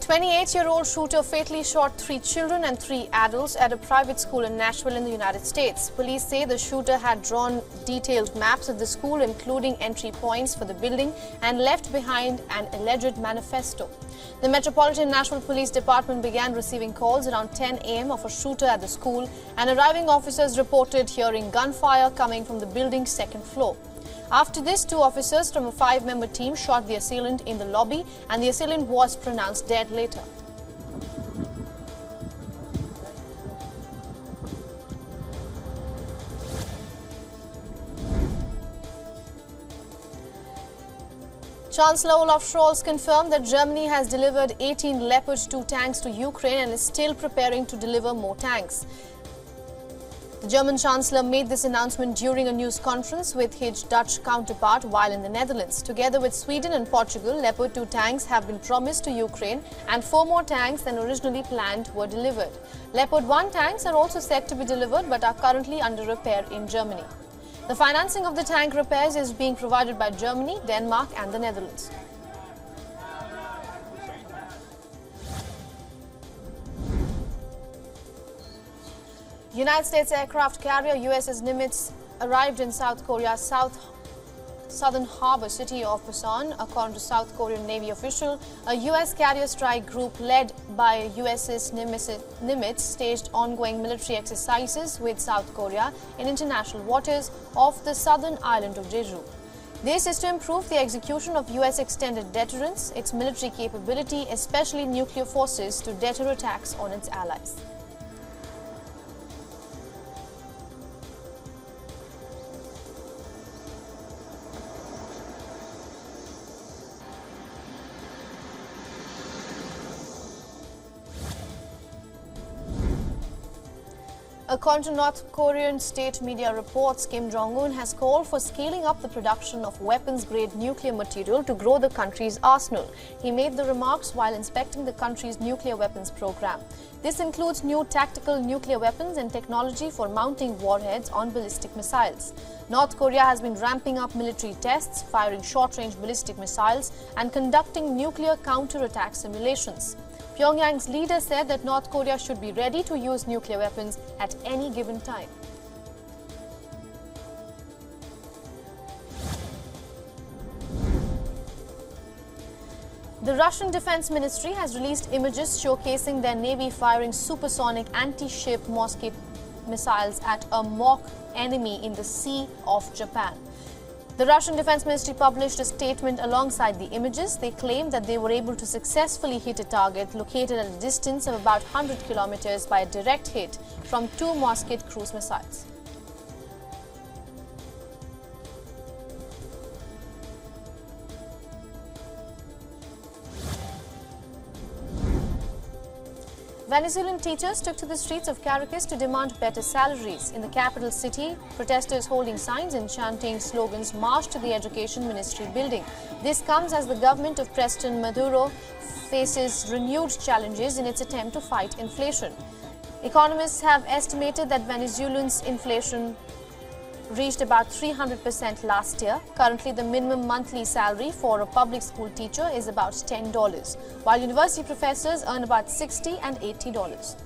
A 28-year-old shooter fatally shot 3 children and 3 adults at a private school in Nashville in the United States. Police say the shooter had drawn detailed maps of the school, including entry points for the building, and left behind an alleged manifesto. The Metropolitan Nashville Police Department began receiving calls around 10 a.m. of a shooter at the school, and arriving officers reported hearing gunfire coming from the building's second floor. After this, 2 officers from a 5-member team shot the assailant in the lobby, and the assailant was pronounced dead later. Chancellor Olaf Scholz confirmed that Germany has delivered 18 Leopard 2 tanks to Ukraine and is still preparing to deliver more tanks. The German Chancellor made this announcement during a news conference with his Dutch counterpart while in the Netherlands. Together with Sweden and Portugal, Leopard 2 tanks have been promised to Ukraine, and 4 more tanks than originally planned were delivered. Leopard 1 tanks are also set to be delivered but are currently under repair in Germany. The financing of the tank repairs is being provided by Germany, Denmark and the Netherlands. United States aircraft carrier USS Nimitz arrived in South Korea's southern harbor city of Busan. According to South Korean Navy official, a U.S. carrier strike group led by USS Nimitz staged ongoing military exercises with South Korea in international waters off the southern island of Jeju. This is to improve the execution of U.S. extended deterrence, its military capability, especially nuclear forces, to deter attacks on its allies. According to North Korean state media reports, Kim Jong-un has called for scaling up the production of weapons-grade nuclear material to grow the country's arsenal. He made the remarks while inspecting the country's nuclear weapons program. This includes new tactical nuclear weapons and technology for mounting warheads on ballistic missiles. North Korea has been ramping up military tests, firing short-range ballistic missiles, and conducting nuclear counter-attack simulations. Pyongyang's leader said that North Korea should be ready to use nuclear weapons at any given time. The Russian Defense Ministry has released images showcasing their Navy firing supersonic anti-ship mosquito missiles at a mock enemy in the Sea of Japan. The Russian Defense Ministry published a statement alongside the images. They claimed that they were able to successfully hit a target located at a distance of about 100 kilometers by a direct hit from 2 Mosquito cruise missiles. Venezuelan teachers took to the streets of Caracas to demand better salaries. In the capital city, protesters holding signs and chanting slogans marched to the Education Ministry building. This comes as the government of President Maduro faces renewed challenges in its attempt to fight inflation. Economists have estimated that Venezuelans' inflation reached about 300% last year. Currently, the minimum monthly salary for a public school teacher is about $10, while university professors earn about $60 and $80.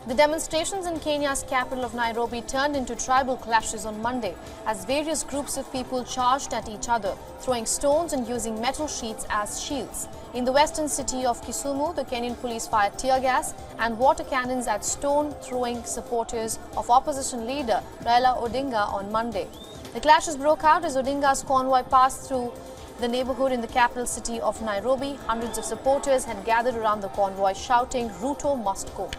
The demonstrations in Kenya's capital of Nairobi turned into tribal clashes on Monday as various groups of people charged at each other, throwing stones and using metal sheets as shields. In the western city of Kisumu, the Kenyan police fired tear gas and water cannons at stone-throwing supporters of opposition leader Raila Odinga on Monday. The clashes broke out as Odinga's convoy passed through the neighborhood in the capital city of Nairobi. Hundreds of supporters had gathered around the convoy shouting, "Ruto must go."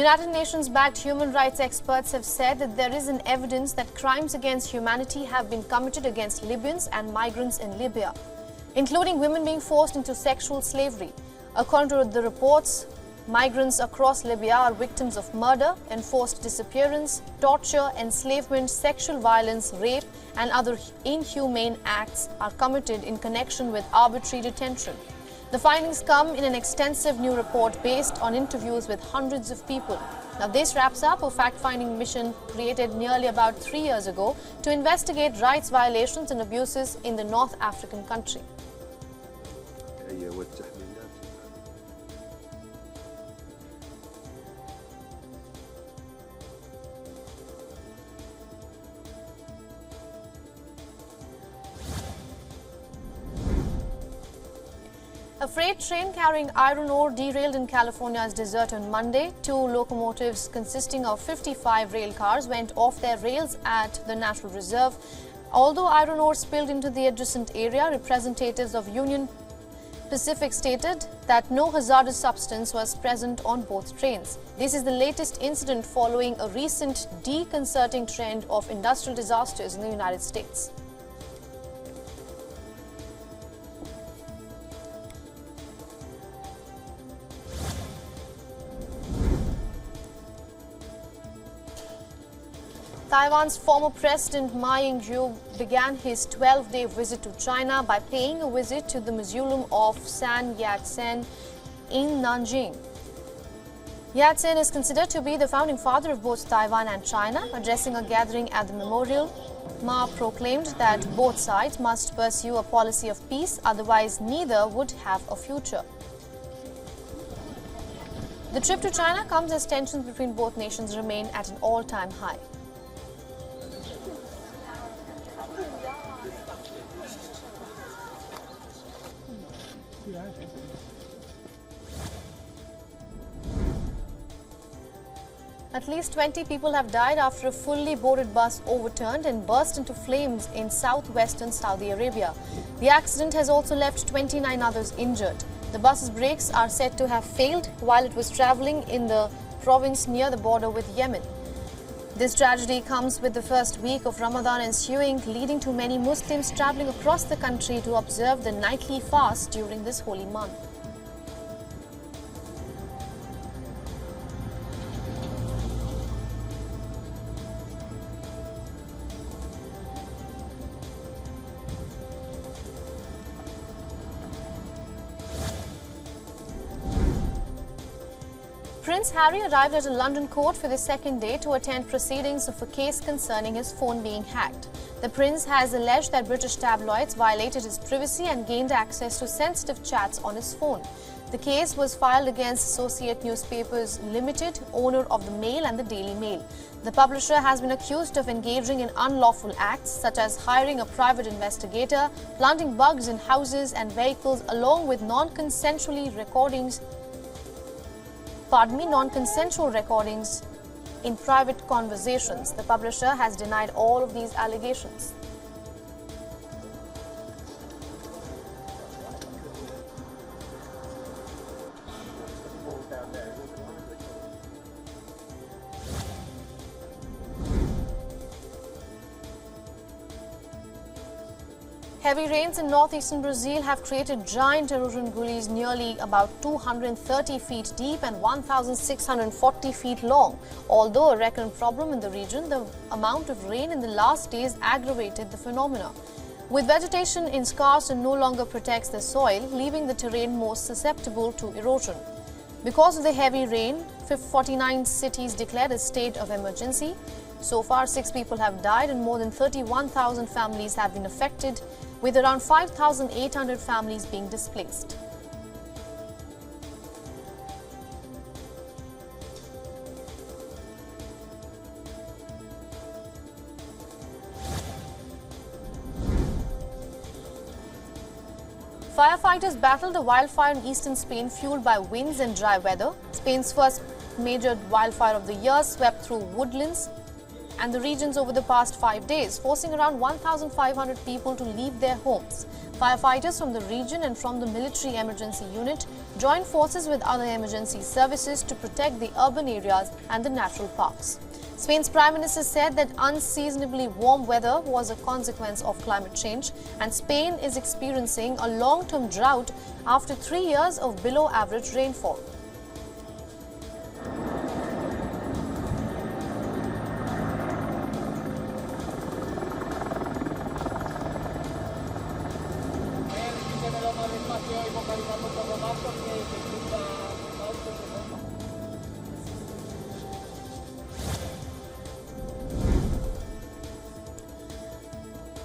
United Nations-backed human rights experts have said that there is an evidence that crimes against humanity have been committed against Libyans and migrants in Libya, including women being forced into sexual slavery. According to the reports, migrants across Libya are victims of murder, enforced disappearance, torture, enslavement, sexual violence, rape, and other inhumane acts are committed in connection with arbitrary detention. The findings come in an extensive new report based on interviews with hundreds of people. Now, this wraps up a fact-finding mission created nearly about 3 years ago to investigate rights violations and abuses in the North African country. A freight train carrying iron ore derailed in California's desert on Monday. 2 locomotives consisting of 55 rail cars went off their rails at the National Reserve. Although iron ore spilled into the adjacent area, representatives of Union Pacific stated that no hazardous substance was present on both trains. This is the latest incident following a recent deconcerting trend of industrial disasters in the United States. Taiwan's former President Ma Ying-jeou began his 12-day visit to China by paying a visit to the Mausoleum of Sun Yat-sen in Nanjing. Yat-sen is considered to be the founding father of both Taiwan and China. Addressing a gathering at the memorial, Ma proclaimed that both sides must pursue a policy of peace, otherwise neither would have a future. The trip to China comes as tensions between both nations remain at an all-time high. At least 20 people have died after a fully boarded bus overturned and burst into flames in southwestern Saudi Arabia. The accident has also left 29 others injured. The bus's brakes are said to have failed while it was traveling in the province near the border with Yemen. This tragedy comes with the first week of Ramadan ensuing, leading to many Muslims traveling across the country to observe the nightly fast during this holy month. Prince Harry arrived at a London court for the second day to attend proceedings of a case concerning his phone being hacked. The Prince has alleged that British tabloids violated his privacy and gained access to sensitive chats on his phone. The case was filed against Associate Newspapers Limited, owner of the Mail and the Daily Mail. The publisher has been accused of engaging in unlawful acts such as hiring a private investigator, planting bugs in houses and vehicles, along with non-consensual recordings in private conversations. The publisher has denied all of these allegations. Heavy rains in northeastern Brazil have created giant erosion gullies nearly about 230 feet deep and 1,640 feet long. Although a recurrent problem in the region, the amount of rain in the last days aggravated the phenomena. With vegetation in scarce and no longer protects the soil, leaving the terrain more susceptible to erosion. Because of the heavy rain, 49 cities declared a state of emergency. So far, 6 people have died and more than 31,000 families have been affected, with around 5,800 families being displaced. Firefighters battled a wildfire in eastern Spain fueled by winds and dry weather. Spain's first major wildfire of the year swept through woodlands and the regions over the past 5 days, forcing around 1,500 people to leave their homes. Firefighters from the region and from the military emergency unit joined forces with other emergency services to protect the urban areas and the natural parks. Spain's Prime Minister said that unseasonably warm weather was a consequence of climate change, and Spain is experiencing a long-term drought after 3 years of below-average rainfall.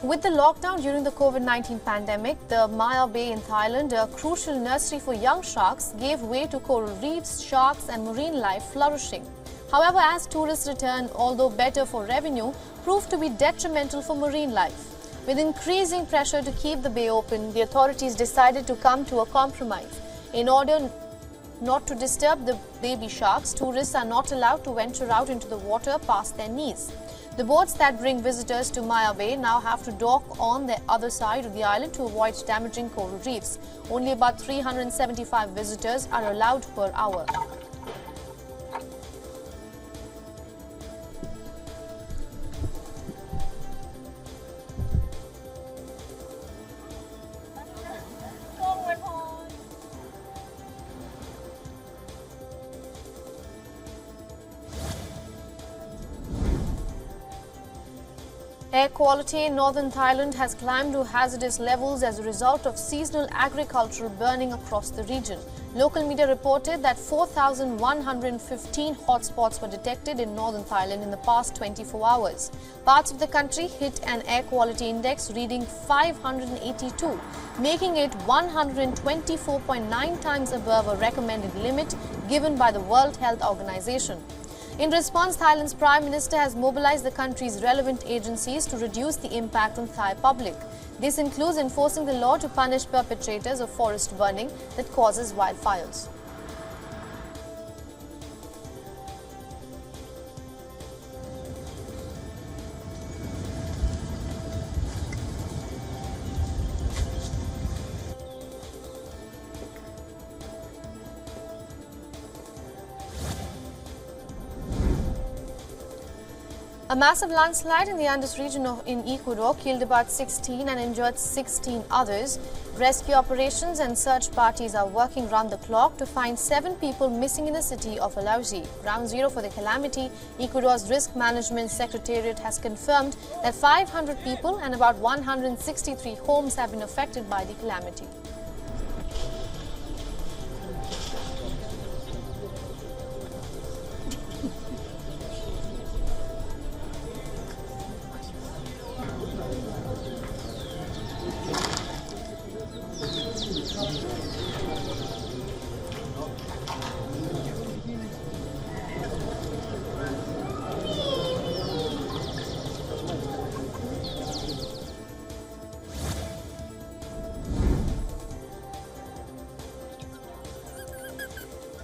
With the lockdown during the COVID-19 pandemic, the Maya Bay in Thailand, a crucial nursery for young sharks, gave way to coral reefs, sharks and marine life flourishing. However, as tourists return, although better for revenue, proved to be detrimental for marine life. With increasing pressure to keep the bay open, the authorities decided to come to a compromise. In order not to disturb the baby sharks, tourists are not allowed to venture out into the water past their knees. The boats that bring visitors to Maya Bay now have to dock on the other side of the island to avoid damaging coral reefs. Only about 375 visitors are allowed per hour. Air quality in northern Thailand has climbed to hazardous levels as a result of seasonal agricultural burning across the region. Local media reported that 4,115 hotspots were detected in northern Thailand in the past 24 hours. Parts of the country hit an air quality index reading 582, making it 124.9 times above a recommended limit given by the World Health Organization. In response, Thailand's Prime Minister has mobilized the country's relevant agencies to reduce the impact on Thai public. This includes enforcing the law to punish perpetrators of forest burning that causes wildfires. A massive landslide in the Andes region in Ecuador killed about 16 and injured 16 others. Rescue operations and search parties are working round the clock to find 7 people missing in the city of Alausi. Ground zero for the calamity, Ecuador's Risk Management Secretariat has confirmed that 500 people and about 163 homes have been affected by the calamity.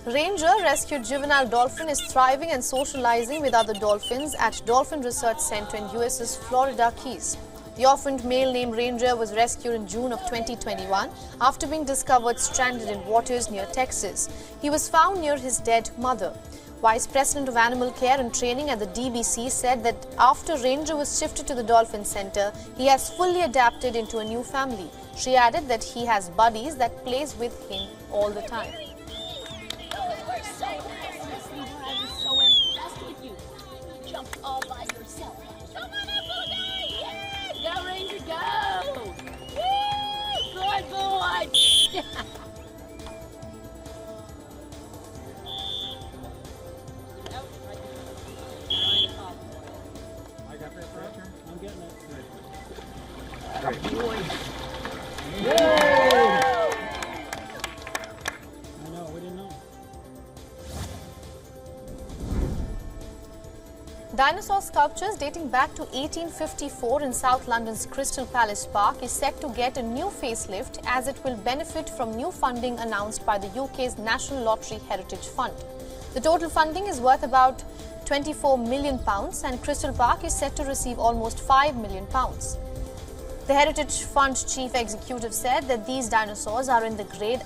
Ranger rescued juvenile dolphin is thriving and socializing with other dolphins at Dolphin Research Center in US's Florida Keys. The orphaned male named Ranger was rescued in June of 2021 after being discovered stranded in waters near Texas. He was found near his dead mother. Vice President of Animal Care and Training at the DBC said that after Ranger was shifted to the Dolphin Center, he has fully adapted into a new family. She added that he has buddies that plays with him all the time. All by yourself. Come on up, Boogie! Yeah! Go, Ranger, go! Woo! Good boy! I got that pressure. I'm getting it. Good boy. I know, we didn't know. Dinosaur sculptures dating back to 1854 in South London's Crystal Palace Park is set to get a new facelift as it will benefit from new funding announced by the UK's National Lottery Heritage Fund. The total funding is worth about 24 million pounds and Crystal Park is set to receive almost 5 million pounds. The Heritage Fund chief executive said that these dinosaurs are in the grade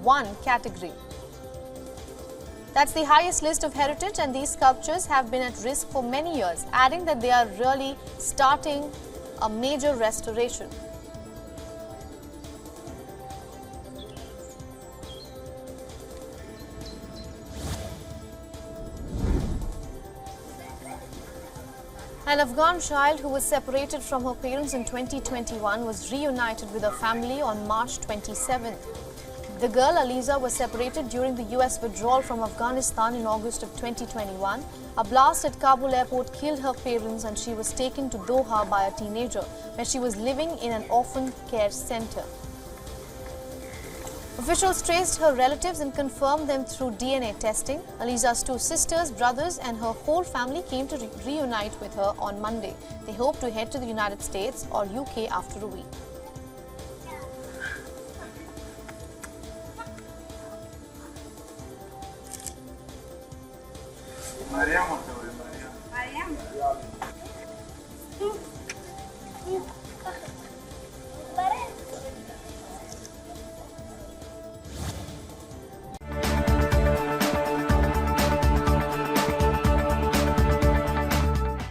1 category. That's the highest list of heritage, and these sculptures have been at risk for many years, adding that they are really starting a major restoration. An Afghan child who was separated from her parents in 2021 was reunited with her family on March 27th. The girl, Aliza, was separated during the US withdrawal from Afghanistan in August of 2021. A blast at Kabul airport killed her parents and she was taken to Doha by a teenager, where she was living in an orphan care center. Officials traced her relatives and confirmed them through DNA testing. Aliza's 2 sisters, brothers and her whole family came to reunite with her on Monday. They hope to head to the United States or UK after a week. Mariamo